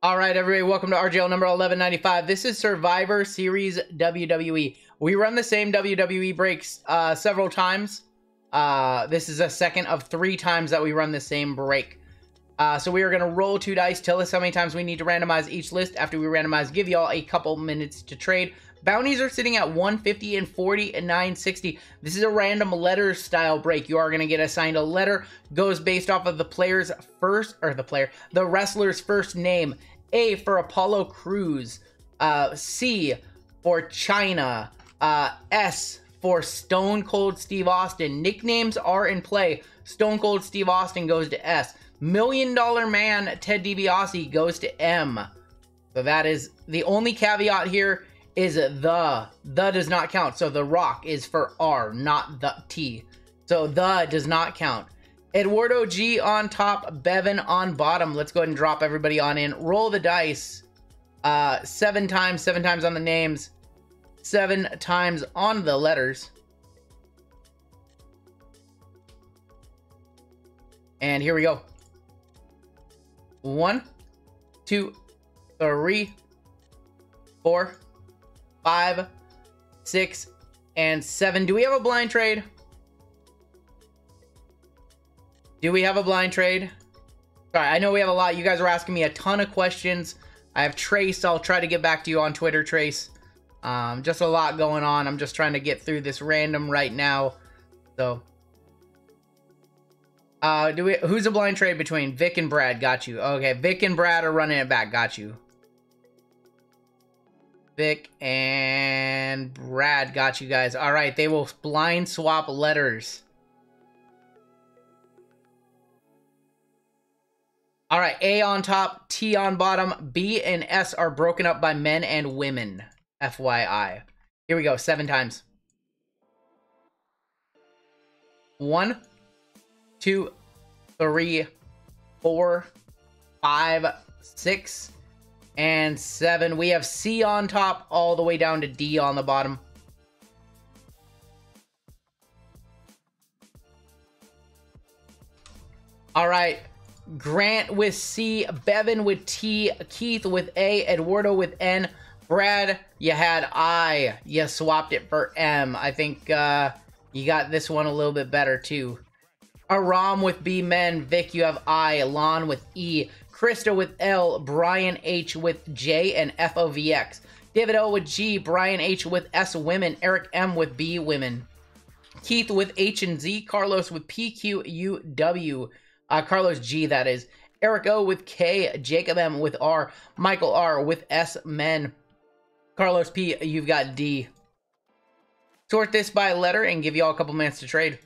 All right, everybody, welcome to RGL number 1195. This is Survivor Series WWE. We run the same WWE breaks several times. This is a second of 3 times that we run the same break. So we are going to roll 2 dice, tell us how many times we need to randomize each list. After we randomize, give y'all a couple minutes to trade. Bounties are sitting at 150 and 40 and 960. This is a random letter style break. You are going to get assigned a letter. Goes based off of the player's the wrestler's first name. A for Apollo Crews. C for China. S for Stone Cold Steve Austin. Nicknames are in play. Stone Cold Steve Austin goes to S. $1 Million Man Ted DiBiase goes to M. So that is the only caveat here. Is the does not count. So The Rock is for R, not the T. So the does not count. Eduardo G on top, Bevan on bottom. Let's go ahead and drop everybody on in. Roll the dice. 7 times on the names. 7 times on the letters. And here we go. 1, 2, 3, 4, 5, 6, and 7. Do we have a blind trade? Do we have a blind trade? Sorry, I know we have a lot. You guys are asking me a ton of questions. I have Trace. I'll try to get back to you on Twitter, Trace. Just a lot going on. I'm just trying to get through this random right now. So, who's a blind trade between? Vic and Brad. Got you. Okay, Vic and Brad are running it back. Got you. Vic and Brad, got you guys. All right, they will blind swap letters. All right, A on top, T on bottom. B and S are broken up by men and women. FYI. Here we go, 7 times. 1, 2, 3, 4, 5, 6, and 7. We have C on top all the way down to D on the bottom. All right. Grant with C, Bevan with T, Keith with A, Eduardo with N. Brad, you had I. You swapped it for M. I think you got this one a little bit better too. Aram with B, men. Vic, you have I. Lon with E. Krista with L, Brian H with J and FOVX. David O with G, Brian H with S, women. Eric M with B, women. Keith with H and Z, Carlos with PQUW. Carlos G, that is. Eric O with K, Jacob M with R, Michael R with S, men. Carlos P, you've got D. Sort this by letter and give you all a couple minutes to trade.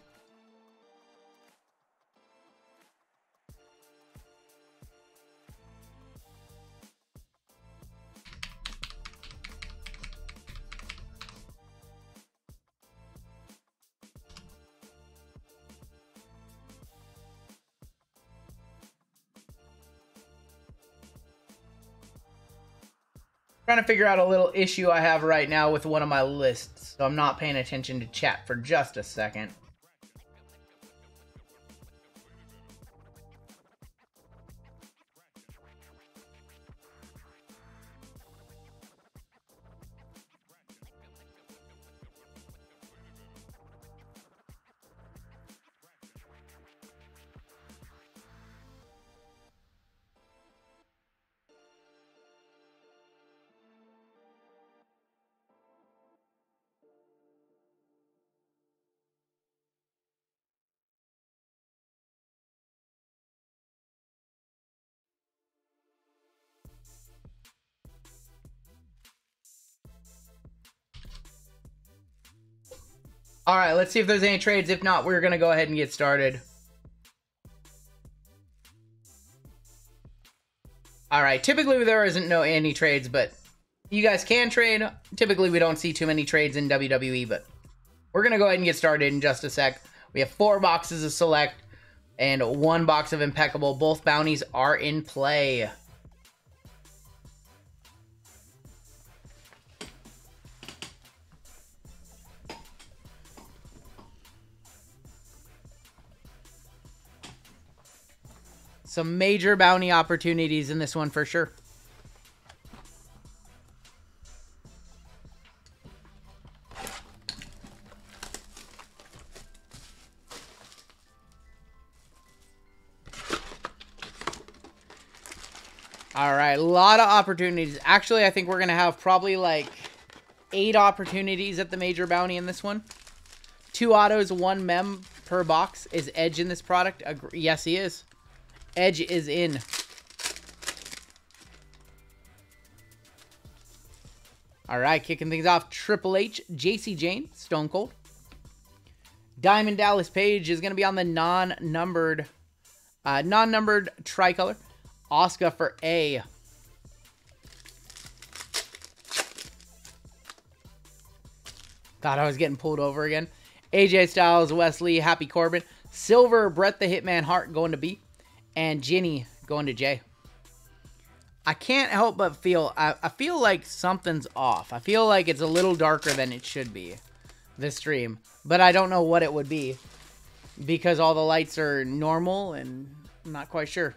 Trying to figure out a little issue I have right now with one of my lists, so I'm not paying attention to chat for just a second. All right, let's see if there's any trades. If not, we're going to go ahead and get started. All right, typically there isn't any trades, but you guys can trade. Typically we don't see too many trades in WWE, but we're going to go ahead and get started in just a sec. We have 4 boxes of Select and 1 box of Impeccable. Both bounties are in play. Some major bounty opportunities in this one for sure. All right, a lot of opportunities. Actually, I think we're going to have probably like 8 opportunities at the major bounty in this one. 2 autos, 1 mem per box. Is Edge in this product? Yes, he is. Edge is in. All right, kicking things off. Triple H, JC Jane, Stone Cold. Diamond Dallas Page is going to be on the non-numbered tricolor. Oscar for A. Thought I was getting pulled over again. AJ Styles, Wesley, Happy Corbin. Silver, Bret the Hitman Hart going to B. And Ginny going to J. I can't help but feel, I feel like something's off. I feel like it's a little darker than it should be, this stream. But I don't know what it would be, because all the lights are normal and I'm not quite sure.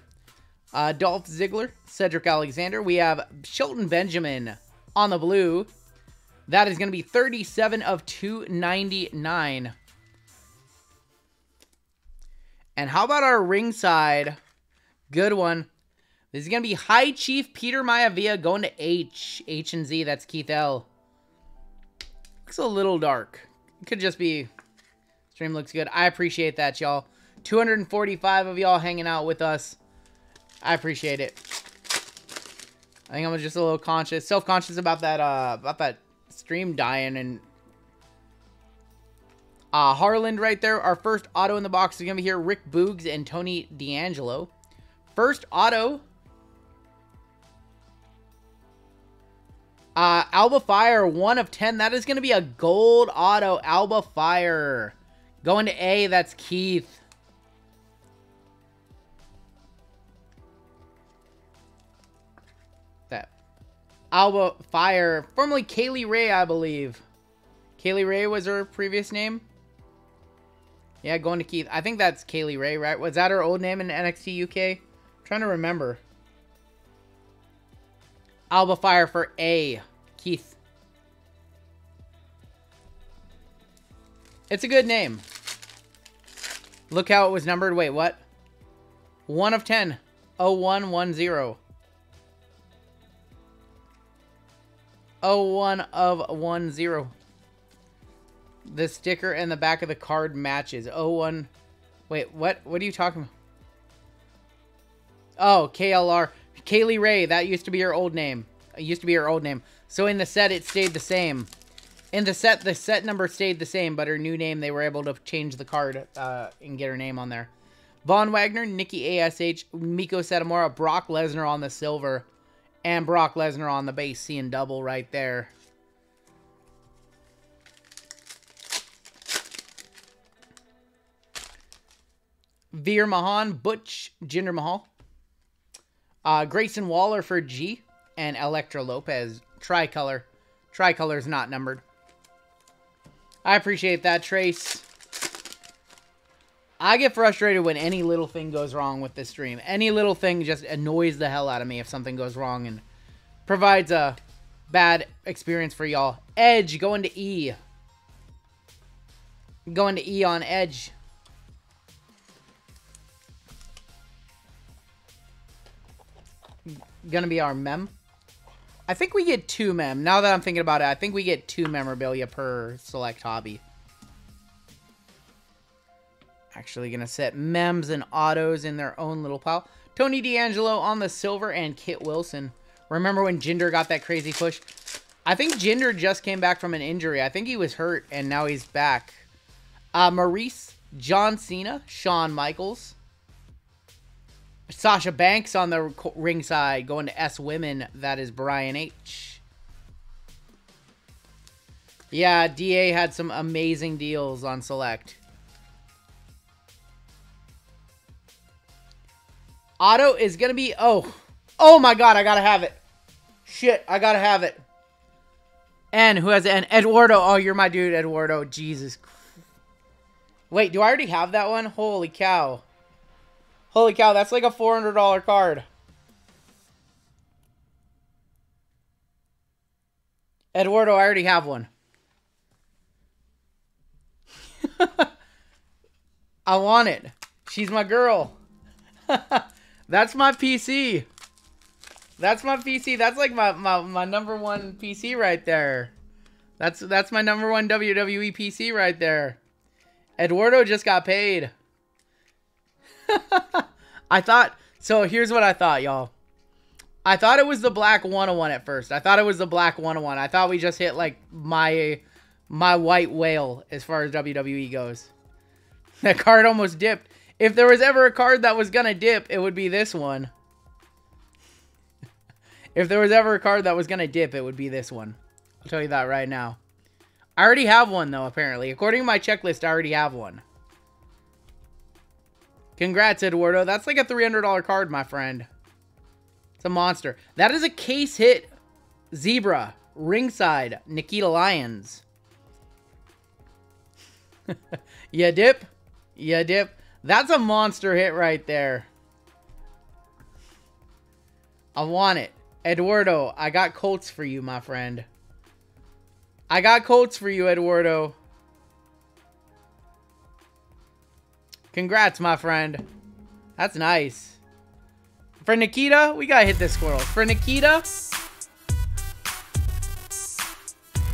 Dolph Ziggler, Cedric Alexander. We have Shelton Benjamin on the blue. That is going to be 37 of 299. And how about our ringside? Good one. This is going to be High Chief Peter Maivia going to H. H and Z, that's Keith L. Looks a little dark. It could just be... Stream looks good. I appreciate that, y'all. 245 of y'all hanging out with us. I appreciate it. I think I'm just a little conscious, self-conscious about that stream dying. And Harland right there. Our first auto in the box is gonna be here. Rick Boogs and Tony D'Angelo. First auto. Alba Fire, 1 of 10. That is gonna be a gold auto. Alba Fire going to A. That's Keith. Alba Fire, formerly Kaylee Ray, I believe. Kaylee Ray was her previous name. Yeah, going to Keith. I think that's Kaylee Ray, right? Was that her old name in NXT UK? I'm trying to remember. Alba Fire for A. Keith. It's a good name. Look how it was numbered. Wait, what? 1 of 10. 0110. 01 of 10. The sticker and the back of the card matches. 01. Wait, what? What are you talking about? Oh, KLR. Kaylee Ray. That used to be her old name. It used to be her old name. So in the set, it stayed the same. In the set number stayed the same, but her new name, they were able to change the card and get her name on there. Von Wagner, Nikki ASH, Miko Satomura, Brock Lesnar on the silver, and Brock Lesnar on the base, seeing double right there. Veer Mahan, Butch, Jinder Mahal. Grayson Waller for G, and Elektra Lopez, tricolor. Tricolor is not numbered. I appreciate that, Trace. I get frustrated when any little thing goes wrong with this stream. Any little thing just annoys the hell out of me if something goes wrong and provides a bad experience for y'all. Edge going to E. Going to E on Edge. Gonna be our mem. I think we get 2 mem. Now that I'm thinking about it, I think we get 2 memorabilia per select hobby. Actually gonna set mems and autos in their own little pile. Tony D'Angelo on the silver and Kit Wilson. Remember when Jinder got that crazy push? I think Jinder just came back from an injury. I think he was hurt and now he's back. Maurice, John Cena, Shawn Michaels. Sasha Banks on the ringside, going to S Women. That is Brian H. Yeah, DA had some amazing deals on Select. Auto is going to be... Oh my god, I gotta have it. Shit, I gotta have it. N, who has N? Eduardo. Oh, you're my dude, Eduardo. Jesus. Wait, do I already have that one? Holy cow. Holy cow, that's like a $400 card. Eduardo, I already have one. I want it. She's my girl. That's my PC. That's my PC. That's like my number one PC right there. That's my number one WWE PC right there. Eduardo just got paid. I thought, so here's what I thought, y'all. I thought it was the black 101 at first. I thought it was the black 101. I thought we just hit like my white whale as far as WWE goes. That card almost dipped. If there was ever a card that was gonna dip, it would be this one. If there was ever a card that was gonna dip, it would be this one. I'll tell you that right now. I already have one though, apparently. According to my checklist, I already have one. Congrats, Eduardo. That's like a $300 card, my friend. It's a monster. That is a case hit Zebra. Ringside. Nikita Lyons. Ya dip? Ya dip? That's a monster hit right there. I want it. Eduardo, I got Colts for you, my friend. I got Colts for you, Eduardo. Congrats, my friend. That's nice. For Nikita, we gotta hit this squirrel. For Nikita,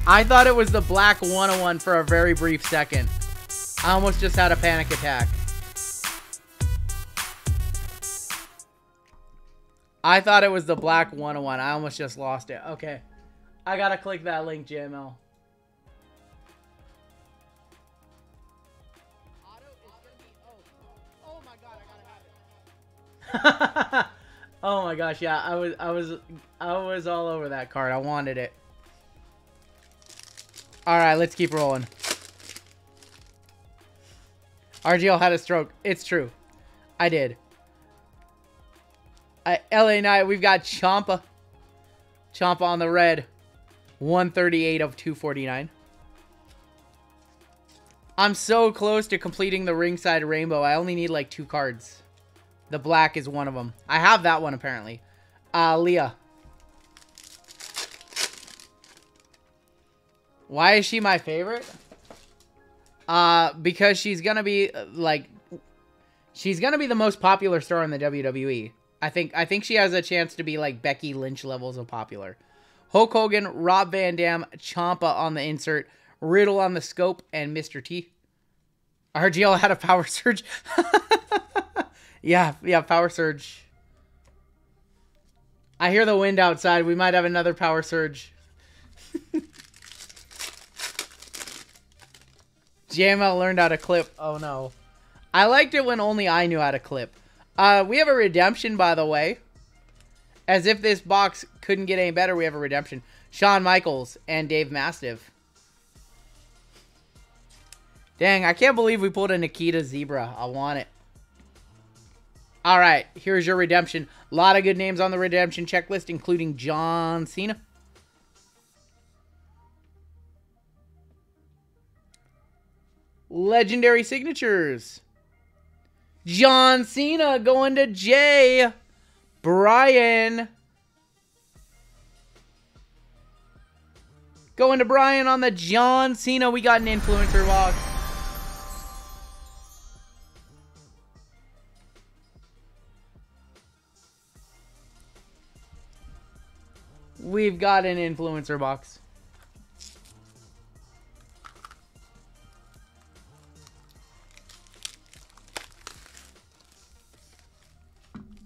I thought it was the black 101 for a very brief second. I almost just had a panic attack. I thought it was the black 101. I almost just lost it. Okay. I gotta click that link, JML. Oh my gosh, yeah, I was all over that card. I wanted it. All right, let's keep rolling. RGL had a stroke. It's true. I did. LA Knight, we've got Ciampa. Ciampa on the red. 138 of 249. I'm so close to completing the ringside rainbow. I only need like 2 cards. The black is one of them. I have that one, apparently. Leah. Why is she my favorite? Because she's gonna be, like... She's gonna be the most popular star in the WWE. I think she has a chance to be, like, Becky Lynch levels of popular. Hulk Hogan, Rob Van Dam, Ciampa on the insert, Riddle on the scope, and Mr. T. RGL had a power surge. Yeah, power surge. I hear the wind outside. We might have another power surge. JML learned how to clip. Oh, no. I liked it when only I knew how to clip. We have a redemption, by the way. As if this box couldn't get any better, we have a redemption. Shawn Michaels and Dave Mastiff. Dang, I can't believe we pulled a Nikita Zebra. I want it. All right, here's your redemption. A lot of good names on the redemption checklist, including John Cena. Legendary signatures. John Cena going to Jay. Brian. Going to Brian on the John Cena. We got an influencer box. We've got an influencer box.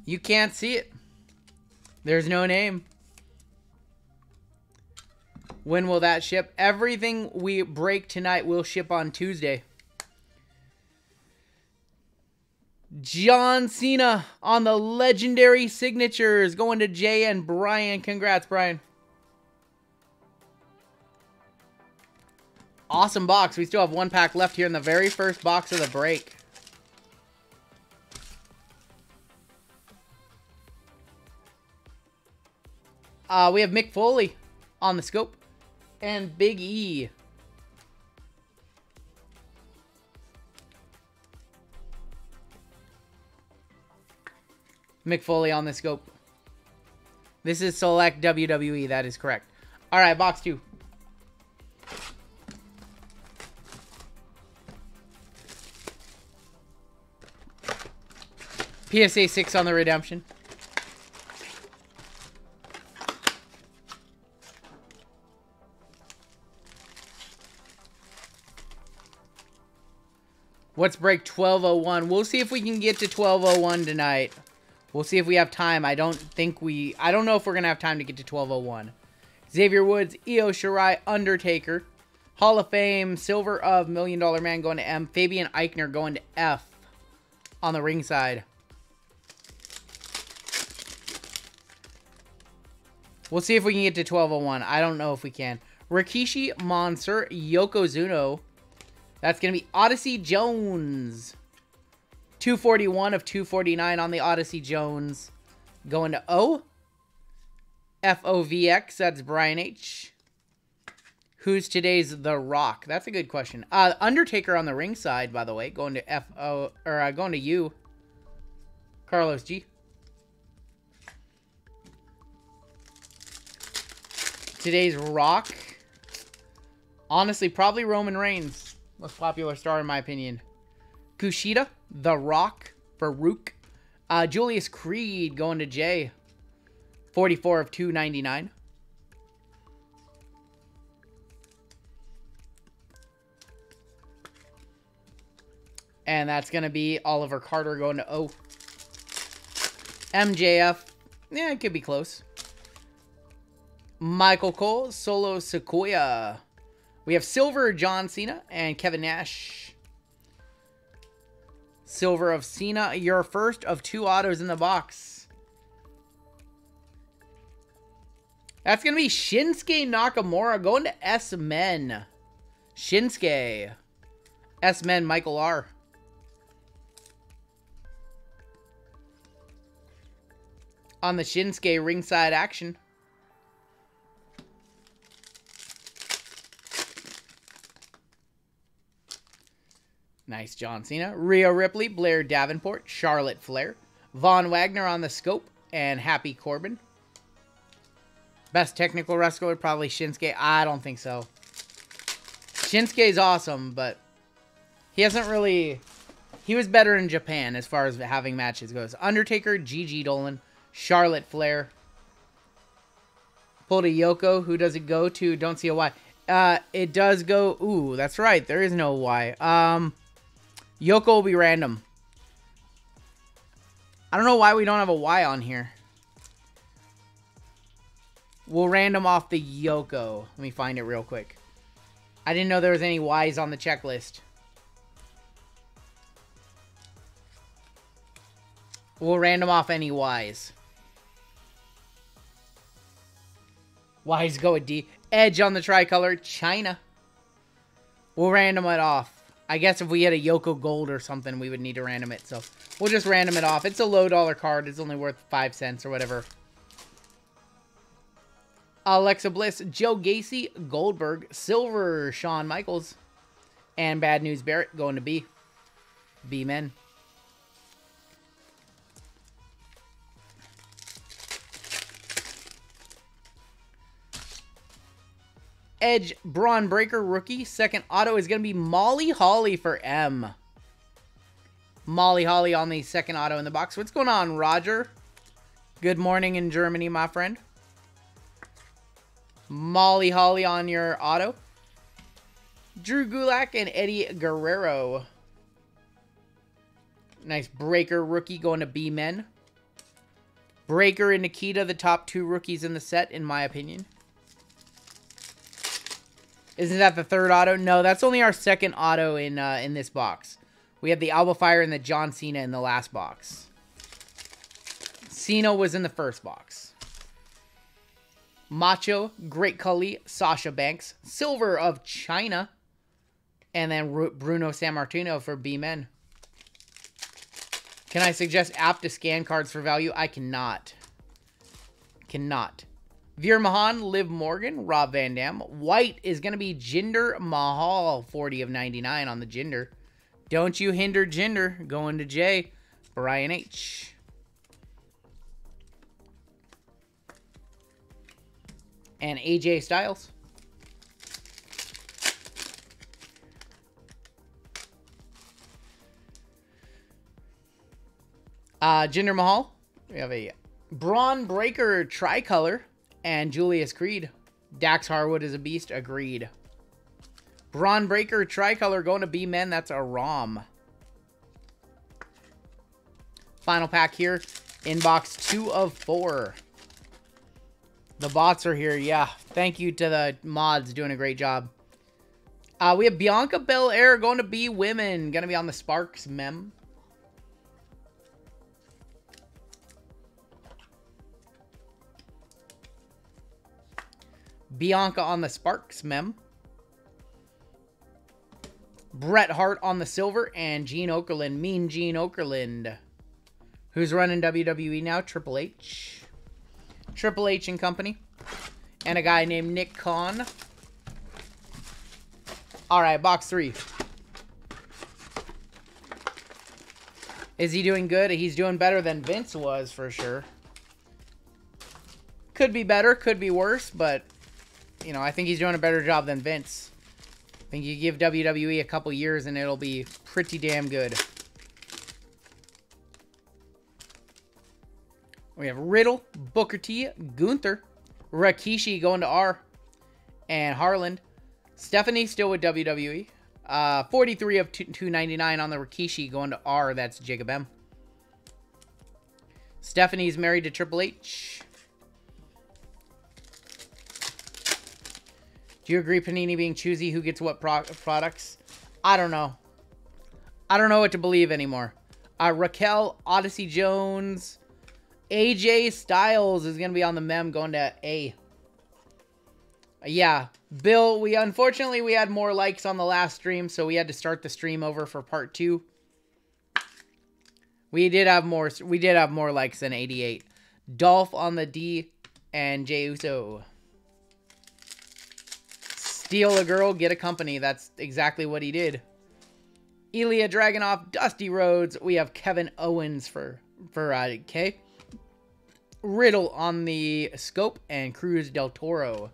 You can't see it. There's no name. When will that ship? Everything we break tonight will ship on Tuesday. John Cena on the legendary signatures. Going to Jay and Brian. Congrats, Brian. Awesome box. We still have 1 pack left here in the very first box of the break. We have Mick Foley on the scope. And Big E. Mick Foley on the scope. This is select WWE. That is correct. All right, box 2. PSA 6 on the redemption. What's break 1201? We'll see if we can get to 1201 tonight. We'll see if we have time. I don't know if we're going to have time to get to 1201. Xavier Woods, Io Shirai, Undertaker. Hall of Fame, Silver of $1 Million Man going to M. Fabian Eichner going to F on the ringside. We'll see if we can get to 1201. I don't know if we can. Rikishi, Monster, Yokozuna. That's going to be Odyssey Jones. 241 of 249 on the Odyssey Jones. Going to O. FOVX, that's Brian H. Who's today's The Rock? That's a good question. Undertaker on the ringside, by the way, going to going to U. Carlos G. Today's Rock. Honestly, probably Roman Reigns. Most popular star in my opinion. Kushida, The Rock for Rook. Julius Creed going to J. 44 of 299. And that's going to be Oliver Carter going to O. MJF. Yeah, it could be close. Michael Cole, Solo Sequoia. We have Silver, John Cena, and Kevin Nash. Silver of Cena. Your first of 2 autos in the box. That's going to be Shinsuke Nakamura going to S-Men. Shinsuke. S-Men, Michael R. On the Shinsuke ringside action. Nice John Cena. Rhea Ripley, Blair Davenport, Charlotte Flair. Von Wagner on the scope, and Happy Corbin. Best technical wrestler, probably Shinsuke. I don't think so. Shinsuke's awesome, but he hasn't really... He was better in Japan as far as having matches goes. Undertaker, Gigi Dolan, Charlotte Flair. Pulled a Yoko. Who does it go to? Don't see a Y. It does go... Ooh, that's right. There is no Y. Yoko will be random. I don't know why we don't have a Y on here. We'll random off the Yoko. Let me find it real quick. I didn't know there was any Ys on the checklist. We'll random off any Ys. Ys go with D. Edge on the tricolor. China. We'll random it off. I guess if we had a Yoko Gold or something, we would need to random it. So we'll just random it off. It's a low dollar card. It's only worth 5 cents or whatever. Alexa Bliss, Joe Gacy, Goldberg, Silver, Shawn Michaels, and Bad News Barrett going to B. B-Men. Edge, Braun Breaker, rookie. Second auto is going to be Molly Holly for M. Molly Holly on the second auto in the box. What's going on, Roger? Good morning in Germany, my friend. Molly Holly on your auto. Drew Gulak and Eddie Guerrero. Nice Breaker rookie going to B-Men. Breaker and Nikita, the top 2 rookies in the set, in my opinion. Isn't that the third auto? No, that's only our second auto in this box. We have the Alba Fire and the John Cena in the last box. Cena was in the first box. Macho, Great Khali, Sasha Banks, Silver of China, and then Bruno Sammartino for B-Men. Can I suggest app to scan cards for value? I cannot. Cannot. Veer Mahan, Liv Morgan, Rob Van Dam. White is going to be Jinder Mahal, 40 of 99 on the Jinder. Don't you hinder Jinder. Going to J. Brian H. And AJ Styles. Jinder Mahal. We have a Braun Breaker tricolor. And Julius Creed. Dax Harwood is a beast. Agreed. Braun Breaker tricolor going to B-Men. That's a ROM. Final pack here in box 2 of 4. The bots are here. Yeah. Thank you to the mods doing a great job. We have Bianca Belair going to be women. Going to be on the Sparks mem. Bianca on the Sparks mem. Bret Hart on the silver. And Gene Okerlund. Mean Gene Okerlund. Who's running WWE now? Triple H. Triple H and company. And a guy named Nick Khan. Alright, box 3. Is he doing good? He's doing better than Vince was, for sure. Could be better, could be worse, but, you know, I think he's doing a better job than Vince. I think you give WWE a couple years and it'll be pretty damn good. We have Riddle, Booker T, Gunther, Rikishi going to R, and Harland. Stephanie still with WWE. 43 of 299 on the Rikishi going to R. That's Jacob M. Stephanie's married to Triple H. Do you agree Panini being choosy who gets what products? I don't know. I don't know what to believe anymore. Raquel, Odyssey Jones, AJ Styles is going to be on the mem going to A. Yeah, Bill, unfortunately we had more likes on the last stream, so we had to start the stream over for part 2. We did have more likes than 88. Dolph on the D and Jey Uso. Steal a girl, get a company. That's exactly what he did. Ilya Dragunov, Dusty Rhodes. We have Kevin Owens for K. Riddle on the scope and Cruz del Toro.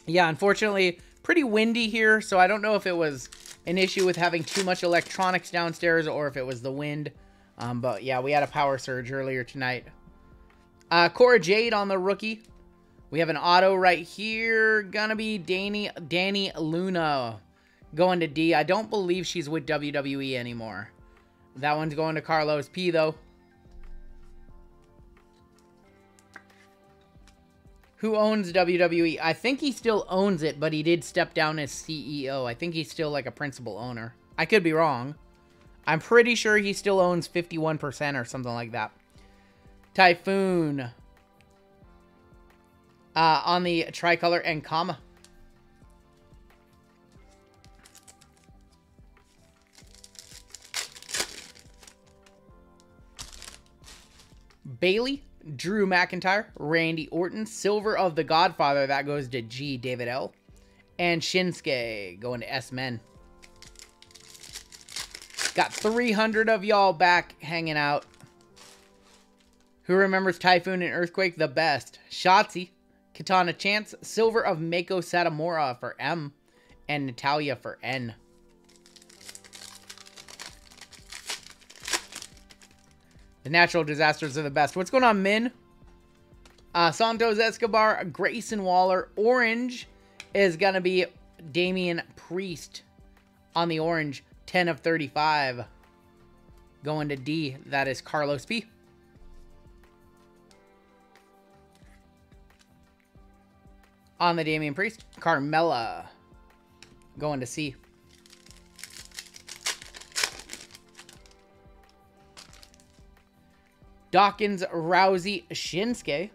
Yeah, unfortunately, pretty windy here, so I don't know if it was an issue with having too much electronics downstairs or if it was the wind. But yeah, we had a power surge earlier tonight. Cora Jade on the rookie. We have an auto right here. Gonna be Dani Luna going to D. I don't believe she's with WWE anymore. That one's going to Carlos P, though. Who owns WWE? I think he still owns it, but he did step down as CEO. I think he's still like a principal owner. I could be wrong. I'm pretty sure he still owns 51% or something like that. Typhoon. On the tricolor and comma. Bailey, Drew McIntyre, Randy Orton, Silver of the Godfather, that goes to G, David L. And Shinsuke going to S-Men. Got 300 of y'all back hanging out. Who remembers Typhoon and Earthquake the best? Shotzi, Katana Chance, Silver of Mako Satomura for M, and Natalia for N. The natural disasters are the best. What's going on, Min? Santos Escobar, Grayson Waller. Orange is going to be Damian Priest on the orange. 10 of 35. Going to D. That is Carlos P. On the Damian Priest, Carmella going to C. Dawkins, Rousey, Shinsuke.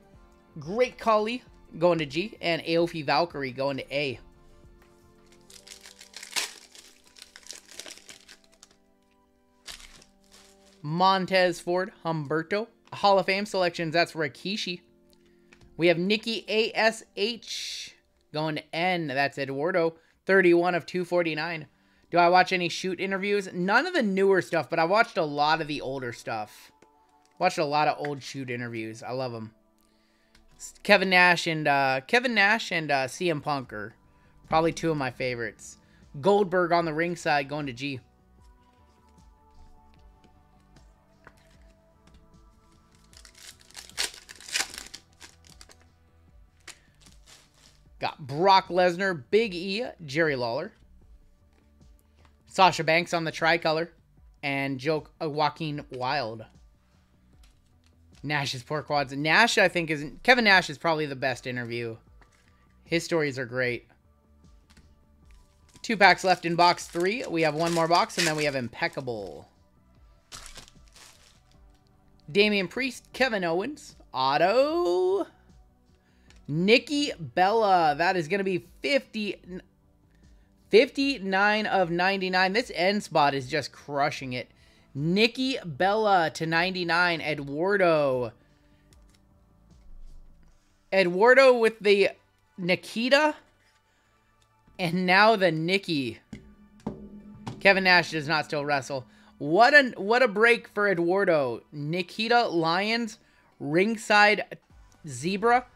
Great Khali going to G. And Aofi Valkyrie going to A. Montez Ford, Humberto. Hall of Fame selections, that's Rikishi. We have Nikki ASH going to N. That's Eduardo. 31 of 249. Do I watch any shoot interviews? None of the newer stuff, but I watched a lot of the older stuff. Watched a lot of old shoot interviews. I love them. Kevin Nash and CM Punk are probably two of my favorites. Goldberg on the ringside going to G. Got Brock Lesnar, Big E, Jerry Lawler. Sasha Banks on the tricolor. and Joaquin Wild. Nash's poor quads. Nash, I think, Kevin Nash is probably the best interview. His stories are great. 2 packs left in box 3. We have one more box, and then we have Impeccable. Damian Priest, Kevin Owens, auto. Nikki Bella. That is going to be 59 of 99. This end spot is just crushing it. Nikki Bella to 99. Eduardo. Eduardo with the Nikita. And now the Nikki. Kevin Nash does not still wrestle. What a break for Eduardo. Nikita Lyons, ringside Zebra,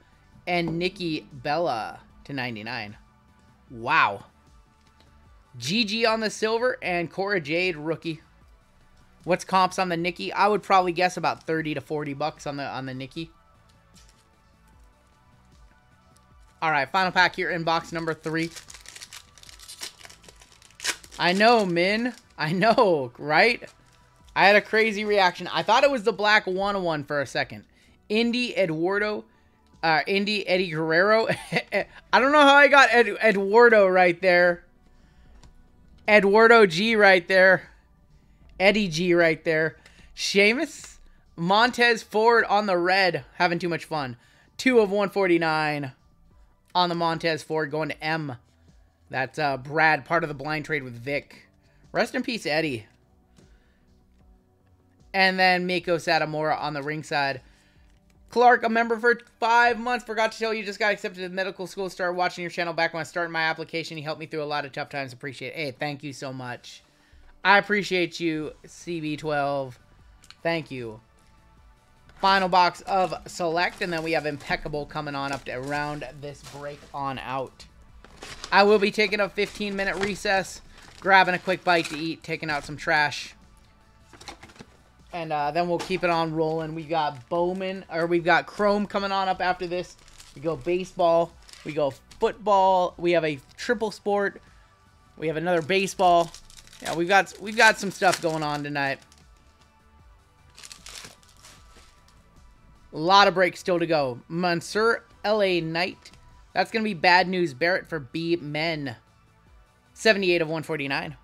and Nikki Bella to 99. Wow. Gigi on the silver and Cora Jade rookie. What's comps on the Nikki? I would probably guess about 30 to 40 bucks on the Nikki. All right, final pack here in box number 3. I know, Min. I know, right? I had a crazy reaction. I thought it was the black 101 for a second. Eddie Guerrero. I don't know how I got Eduardo right there. Eduardo G right there. Eddie G right there. Sheamus. Montez Ford on the red. Having too much fun. 2 of 149 on the Montez Ford going to M. That's Brad, part of the blind trade with Vic. Rest in peace, Eddie. And then Miko Satomura on the ringside. Clark, a member for 5 months. Forgot to tell you, just got accepted to medical school. Started watching your channel back when I started my application. He helped me through a lot of tough times. Appreciate it. Hey, thank you so much. I appreciate you, CB12. Thank you. Final box of Select, and then we have Impeccable coming on up to round this break on out. I will be taking a 15-minute recess, grabbing a quick bite to eat, taking out some trash. And then we'll keep it on rolling. We've got we've got Chrome coming on up after this. We go baseball. We go football. We have a triple sport. We have another baseball. Yeah, we've got some stuff going on tonight. A lot of breaks still to go. Mansoor LA Knight. That's going to be Bad News Barrett for B Men. 78 of 149.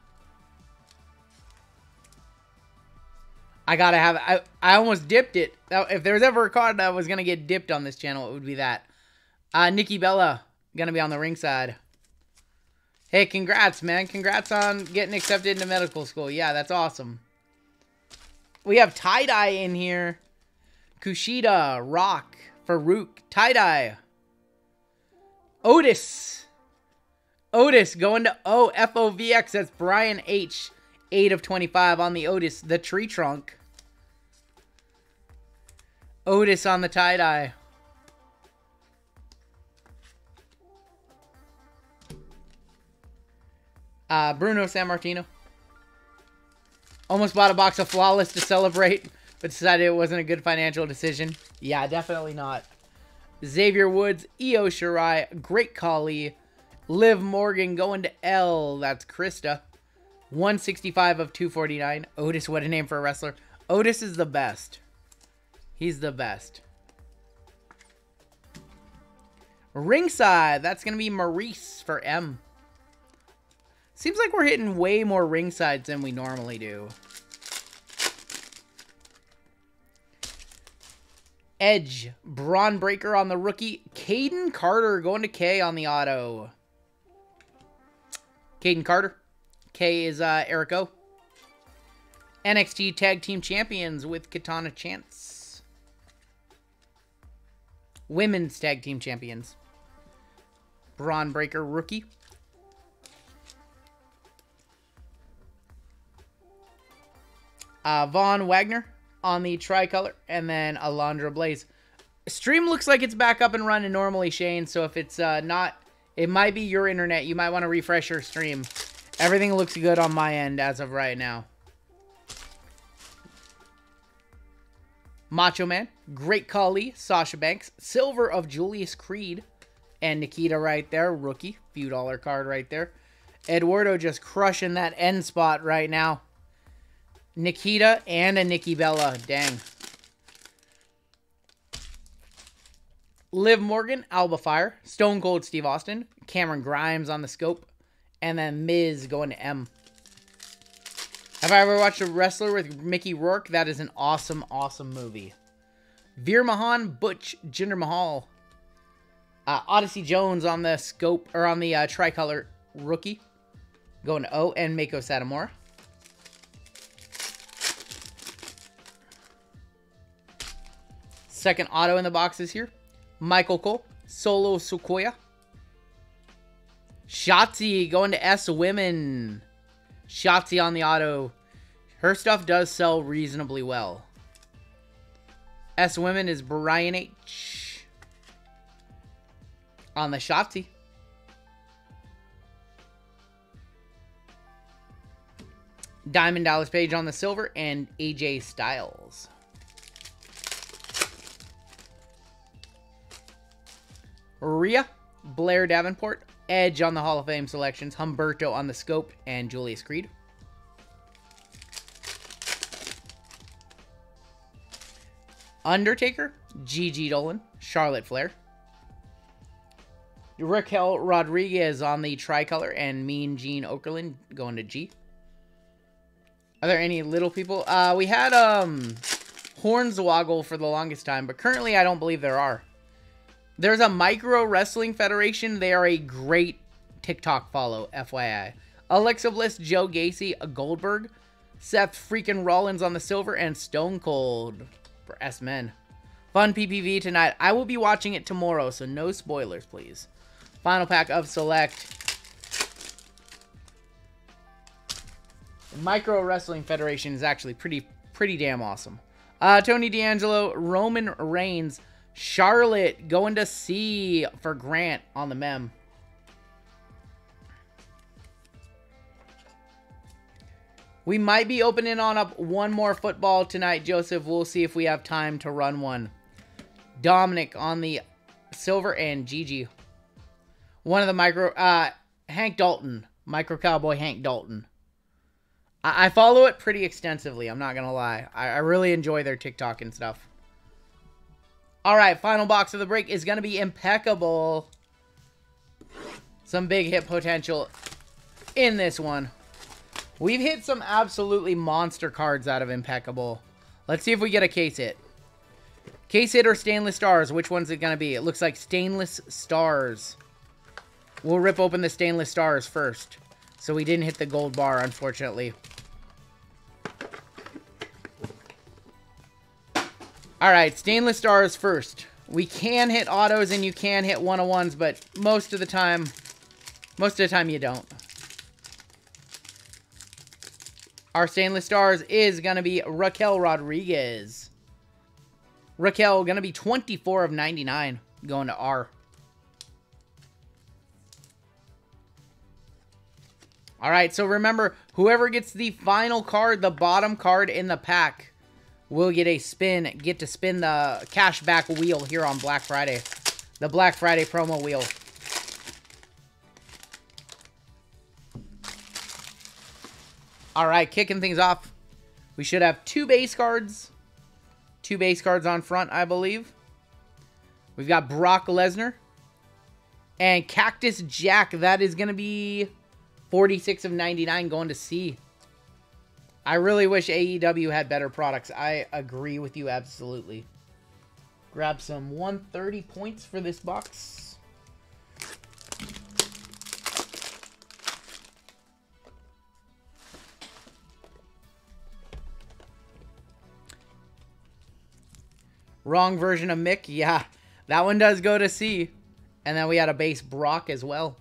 I gotta have it. I almost dipped it. If there was ever a card that was going to get dipped on this channel, it would be that. Nikki Bella. Going to be on the ringside. Hey, congrats, man. Congrats on getting accepted into medical school. Yeah, that's awesome. We have tie-dye in here. Kushida, Rock, Farouk, tie-dye. Otis. Otis going to FOVX. That's Brian H. 8 of 25 on the Otis. The tree trunk. Otis on the tie-dye. Bruno Sammartino. Almost bought a box of Flawless to celebrate, but decided it wasn't a good financial decision. Yeah, definitely not. Xavier Woods, Io Shirai, Great Khali, Liv Morgan going to L. That's Krista. 165 of 249. Otis, what a name for a wrestler. Otis is the best. He's the best. Ringside, that's going to be Maurice for M. Seems like we're hitting way more ringsides than we normally do. Edge, Braun Breaker on the rookie. Caden Carter going to K on the auto. Caden Carter. K is Eric O. NXT Tag Team Champions with Katana Chance. Women's Tag Team Champions. Braun Breaker rookie. Von Wagner on the tricolor, and then Alondra Blaze. Stream looks like it's back up and running normally, Shane, so if it's not, it might be your internet. You might want to refresh your stream. Everything looks good on my end as of right now. Macho Man, Great Khali, Sasha Banks, Silver of Julius Creed, and Nikita right there, rookie, few dollar card right there. Eduardo just crushing that end spot right now. Nikita and a Nikki Bella. Dang. Liv Morgan, Alba Fire. Stone Cold Steve Austin. Cameron Grimes on the scope. And then Miz going to M. Have I ever watched a wrestler with Mickey Rourke? That is an awesome, awesome movie. Veer Mahan, Butch, Jinder Mahal. Odyssey Jones on the scope, or on the tricolor rookie. Going to O, and Mako Satomura. Second auto in the boxes here. Michael Cole, Solo Sikoa. Shotzi going to S Women. Shotzi on the auto. Her stuff does sell reasonably well. S Women is Brian H. On the Shotzi. Diamond Dallas Page on the silver, and AJ Styles. Rhea, Blair Davenport, Edge on the Hall of Fame selections, Humberto on the scope, and Julius Creed. Undertaker, Gigi Dolan, Charlotte Flair. Raquel Rodriguez on the tricolor, and Mean Gene Okerlund going to G. Are there any little people? We had Hornswoggle for the longest time, but currently I don't believe there are. There's a Micro Wrestling Federation. They are a great TikTok follow, FYI. Alexa Bliss, Joe Gacy, Goldberg, Seth freaking Rollins on the silver, and Stone Cold for S-Men. Fun PPV tonight. I will be watching it tomorrow, so no spoilers, please. Final pack of Select. The Micro Wrestling Federation is actually pretty damn awesome. Tony D'Angelo, Roman Reigns, Charlotte going to C for Grant on the mem. We might be opening on up one more football tonight, Joseph. We'll see if we have time to run one. Dominic on the silver, and Gigi. One of the micro... Hank Dalton. Micro Cowboy Hank Dalton. I follow it pretty extensively, I'm not going to lie. I really enjoy their TikTok and stuff. Alright, final box of the break is going to be Impeccable. Some big hit potential in this one. We've hit some absolutely monster cards out of Impeccable. Let's see if we get a case hit. Case hit or Stainless Stars? Which one's it going to be? It looks like Stainless Stars. We'll rip open the Stainless Stars first. So we didn't hit the gold bar, unfortunately. Alright, Stainless Stars first. We can hit autos and you can hit 101s, but most of the time you don't. Our Stainless Stars is going to be Raquel Rodriguez. Raquel going to be 24 of 99 going to R. Alright, so remember, whoever gets the final card, the bottom card in the pack, will get a spin, get to spin the cashback wheel here on Black Friday. The Black Friday promo wheel. Alright, kicking things off. We should have two base cards. Two base cards on front, I believe. We've got Brock Lesnar. And Cactus Jack. That is going to be 46 of 99 going to C. I really wish AEW had better products. I agree with you absolutely. Grab some 130 points for this box. Wrong version of Mick. Yeah, that one does go to C. And then we had a base Brock as well.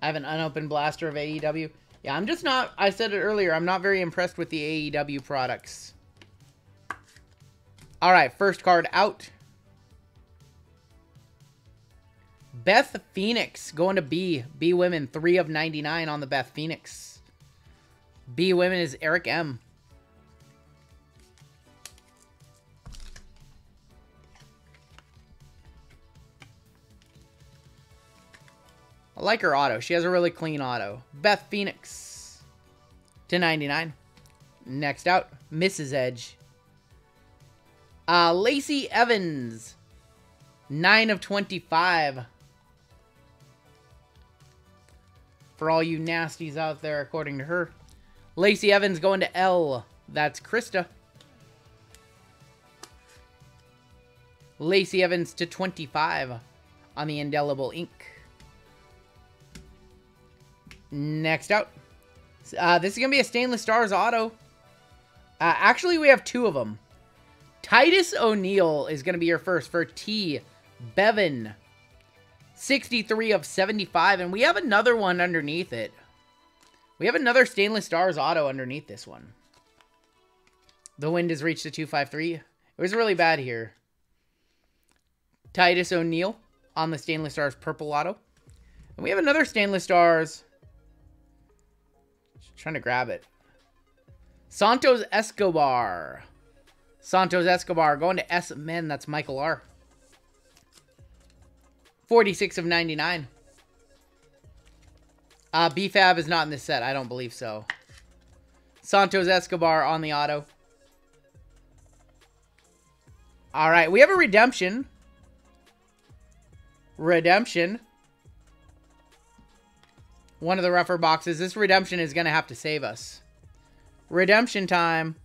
I have an unopened blaster of AEW. Yeah, I'm just not... I said it earlier. I'm not very impressed with the AEW products. Alright, first card out. Beth Phoenix going to B. B Women, 3 of 99 on the Beth Phoenix. B Women is Eric M. I like her auto. She has a really clean auto. Beth Phoenix. to 99. Next out, Mrs. Edge. Lacey Evans, 9 of 25. For all you nasties out there, according to her. Lacey Evans going to L. That's Krista. Lacey Evans to 25 on the Indelible Ink. Next out. This is going to be a Stainless Stars auto. Actually, we have 2 of them. Titus O'Neil is going to be your first for T. Bevan. 63 of 75. And we have another one underneath it. We have another Stainless Stars auto underneath this one. The wind has reached a 253. It was really bad here. Titus O'Neil on the Stainless Stars purple auto. And we have another Stainless Stars. Just trying to grab it. Santos Escobar. Santos Escobar going to S Men. That's Michael R. 46 of 99. BFAB is not in this set. I don't believe so. Santos Escobar on the auto. All right. We have a redemption. Redemption. One of the rougher boxes. This redemption is going to have to save us. Redemption time.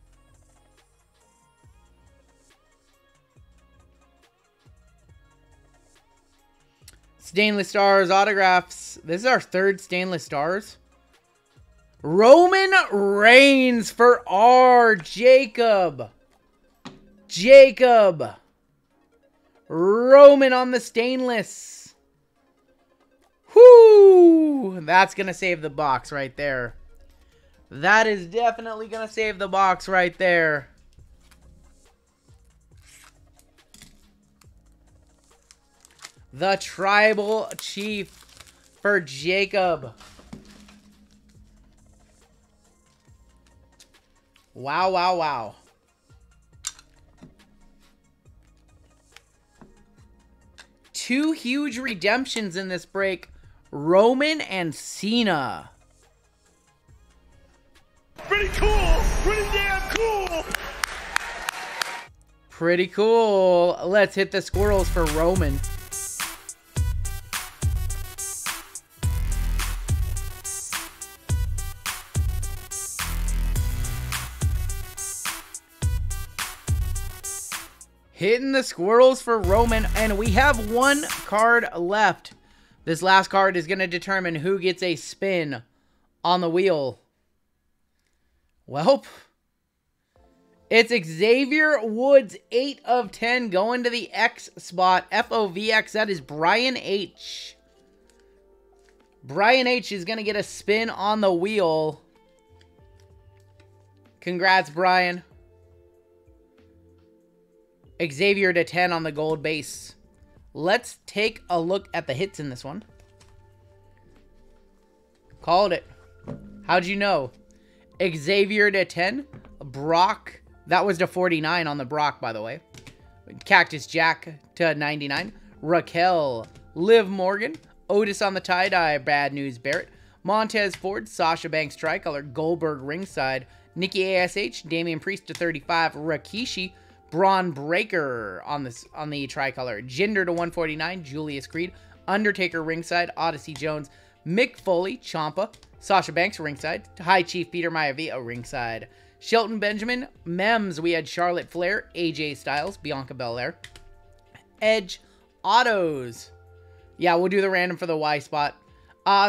Stainless Stars autographs. This is our 3rd Stainless Stars. Roman Reigns for R. Jacob. Jacob. Roman on the stainless. Whoo! That's going to save the box right there. That is definitely going to save the box right there. The Tribal Chief for Jacob. Wow, wow, wow. Two huge redemptions in this break. Roman and Cena. Pretty cool. Pretty damn cool. Pretty cool. Let's hit the squirrels for Roman. Hitting the squirrels for Roman, and we have 1 card left. This last card is going to determine who gets a spin on the wheel. Welp. It's Xavier Woods, 8 of 10, going to the X spot. FOVX, that is Brian H. Brian H is going to get a spin on the wheel. Congrats, Brian. Xavier to 10 on the gold base. Let's take a look at the hits in this one. Called it. How'd you know? Xavier to 10. Brock. That was to 49 on the Brock, by the way. Cactus Jack to 99. Raquel. Liv Morgan. Otis on the tie-dye. Bad News Barrett. Montez Ford. Sasha Banks tricolor. Goldberg ringside. Nikki ASH. Damian Priest to 35. Rikishi. Braun Breaker on the tricolor. Jinder to 149. Julius Creed. Undertaker ringside. Odyssey Jones. Mick Foley. Ciampa. Sasha Banks ringside. High Chief Peter Maivia ringside. Shelton Benjamin. Mems. We had Charlotte Flair. AJ Styles. Bianca Belair. Edge. Autos. Yeah, we'll do the random for the Y spot.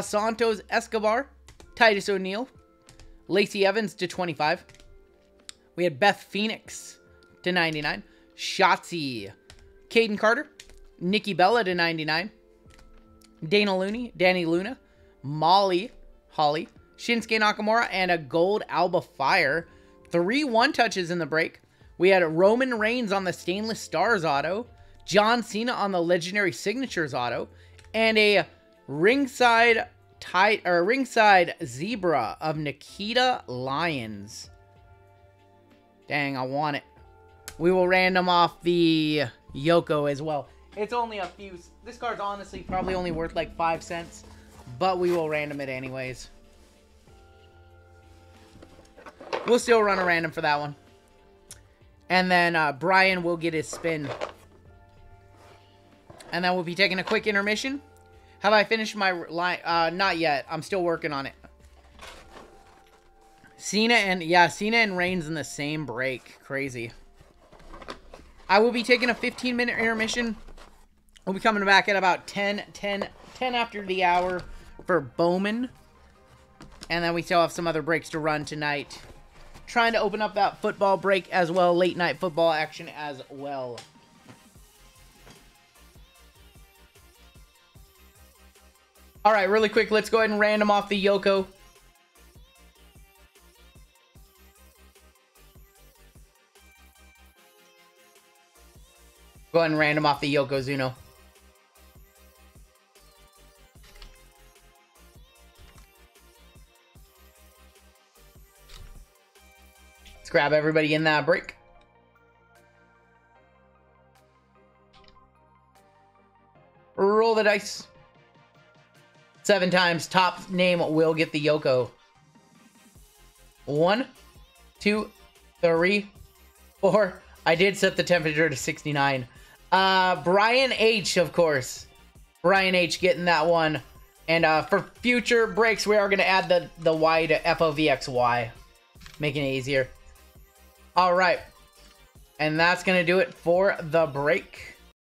Santos Escobar. Titus O'Neil. Lacey Evans to 25. We had Beth Phoenix to 99. Shotzi. Caden Carter. Nikki Bella to 99. Dana Looney. Danny Luna. Molly. Holly. Shinsuke Nakamura. And a gold Alba Fire. 3 one-touches in the break. We had Roman Reigns on the Stainless Stars auto. John Cena on the Legendary Signatures auto. And a ringside zebra of Nikita Lyons. Dang, I want it. We will random off the Yoko as well. It's only a few. This card's honestly probably only worth like 5 cents. But we will random it anyways. We'll still run a random for that one. And then Brian will get his spin. And then we'll be taking a quick intermission. Have I finished my line? Not yet. I'm still working on it. Cena and Reigns in the same break. Crazy. I will be taking a 15-minute intermission. We'll be coming back at about 10 after the hour for Bowman. And then we still have some other breaks to run tonight. Trying to open up that football break as well. Late night football action as well. All right, really quick. Let's go ahead and random off the Yoko. Go ahead and random off the Yokozuna. Let's grab everybody in that break. Roll the dice. 7 times. Top name will get the Yoko. 1, 2, 3, 4. I did set the temperature to 69. Brian H, of course. Brian H getting that one. And for future breaks, we are going to add the Y to FOVXY. Making it easier. All right. And that's going to do it for the break.